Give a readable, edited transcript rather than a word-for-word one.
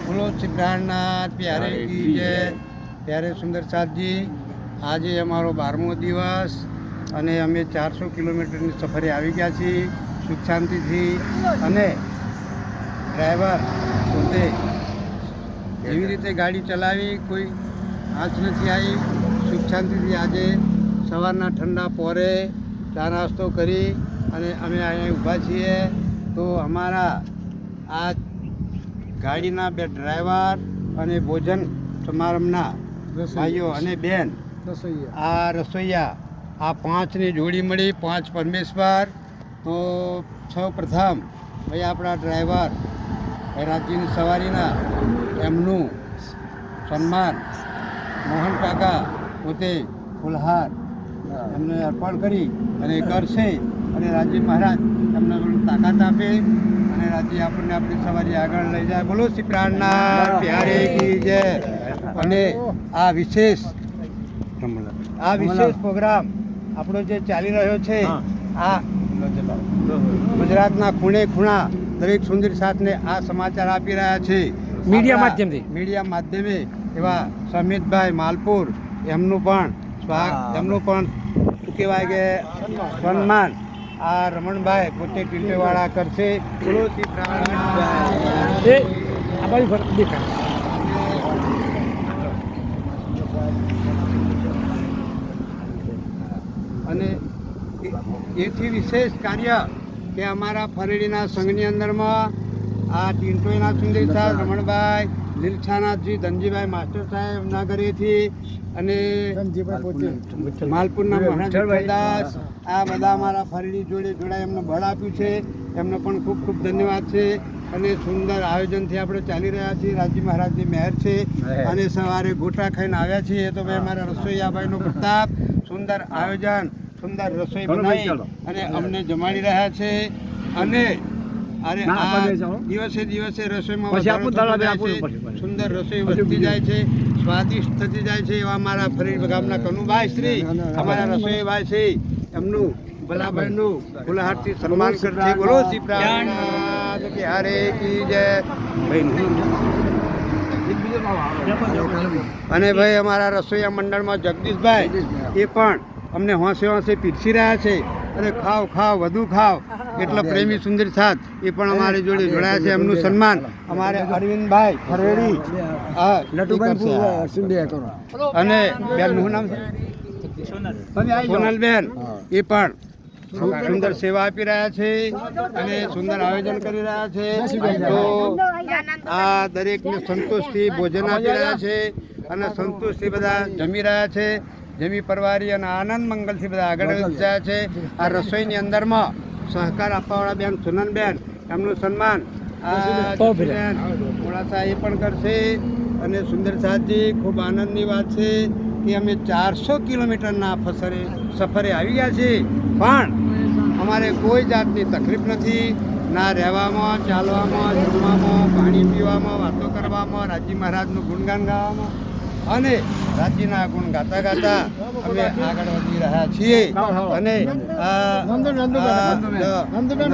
બોલો શ્રી પ્રાણનાથ પ્યારે કી જય। પ્યારે સુંદર સાથજી, આજે અમારો 12મો દિવસ અને અમે 400 કિલોમીટરની સફરે આવી ગયા છીએ સુખ શાંતિથી। અને ડ્રાઈવર પોતે એવી રીતે ગાડી ચલાવી, કોઈ આંચ નથી આવી, સુખ શાંતિથી આજે સવારના ઠંડા પોરે ચા નાસ્તો કરી અને અમે અહીંયા ઊભા છીએ। તો અમારા આ ગાડીના બે ડ્રાઈવર અને ભોજન સમારંભના ભાઈઓ અને બેન, આ રસોઈયા, આ 5ની જોડી મળી, 5 પરમેશ્વર। તો સૌ પ્રથમ ભાઈ આપણા ડ્રાઈવર રાજ્યની સવારીના એમનું સન્માન મોહન કાકા પોતે ફુલહાર એમને અર્પણ કરી અને કરશે અને રાજ્ય મહારાજ એમને તાકાત આપે અને રાજ્ય આપણને આપણી સવારી આગળ લઈ જાય। બોલો શ્રી પ્રાણનાથ પ્યારે કી જય। અને આ વિશેષ પ્રોગ્રામ આપણો જે ચાલી રહ્યો છે, આ ગુજરાતના ખૂણે ખૂણા દરેક સુંદર સાથને આ સમાચાર આપી રહ્યા છે મીડિયા માધ્યમે એવા સમિતભાઈ માલપુર, એમનું પણ શું કહેવાય કે સન્માન આ રમણભાઈ પોતે ટીંટેવાળા કરશે। બોલો શ્રી પ્રાણનાથ। અને એથી વિશેષ કાર્ય કે અમારા ફરેડીના સંઘની અંદરમાં આ ટીંટોઈના સુંદર સાહેબ રમણભાઈ, લીલછાનાથજી, ધનજીભાઈ માસ્ટર સાહેબ એમના ઘરેથી અને માલપુરના મહારાજ આ બધા અમારા ફરેડી જોડે જોડાય એમને બળ આપ્યું છે, એમને પણ ખૂબ ખૂબ ધન્યવાદ છે। અને સુંદર આયોજનથી આપણે ચાલી રહ્યા છીએ, રાજ્ય મહારાજની મહેર છે। અને સવારે ગોટા ખાઈને આવ્યા છીએ તો ભાઈ અમારા રસોઈયાભાઈનો પ્રતાપ સુંદર આયોજન, સુંદર રસોઈ બનાવી અને અમને જમાડી રહ્યા છે। અને અરે આ દિવસે દિવસે રસોઈમાં સુંદર રસોઈ વધતી જાય છે, સ્વાદિષ્ટ થતી જાય છે। એવા અમારા ફરીદ ગામના કનુભાઈ શ્રી અમારા રસોઈભાઈ છે, એમનું ભલાભાઈનું ફુલહારથી સન્માન કરશે। બોલો શ્રી પ્રાણનાથ પ્યારે કી જય। અને ભાઈ અમારા રસોઈયા મંડળમાં જગદીશભાઈ એ પણ અમને હોંશે પીરસી રહ્યા છે। અને ખાવ વધુ ખાવ એટલા પ્રેમી સુંદર સાથ એ પણ અમારી જોડે જોડાયા છે, એમનું સન્માન અમારે અરવિંદભાઈ ફરેડી અને બેનનું નામ છે સોનલબેન, એ પણ ખૂબ સુંદર સેવા આપી રહ્યા છે અને સુંદર આયોજન કરી રહ્યા છે। તો આ દરેકને સંતોષથી ભોજન આપી રહ્યા છે અને સંતોષથી બધા જમી રહ્યા છે, જમી પરવારી અને આનંદ મંગલથી બધા આગળ વધી રહ્યા છે। આ રસોઈની અંદરમાં સહકાર આપવાવાળા બેન સુનનબેન, એમનું સન્માન મોડાસા એ પણ કરશે। અને સુંદર સાથજી, ખૂબ આનંદની વાત છે કે અમે 400 કિલોમીટરના સફરે આવી ગયા છીએ, પણ અમારે કોઈ જાતની તકલીફ નથી, ના રહેવામાં, ચાલવામાં, જમવામાં, પાણી પીવામાં, વાતો કરવામાં, રાજ્ય મહારાજનું ગુણગાન ગાવામાં અને રાજ્યના ગુણ ગાતા ગાતા અમે આગળ વધી રહ્યા છીએ। અને નંદુબેન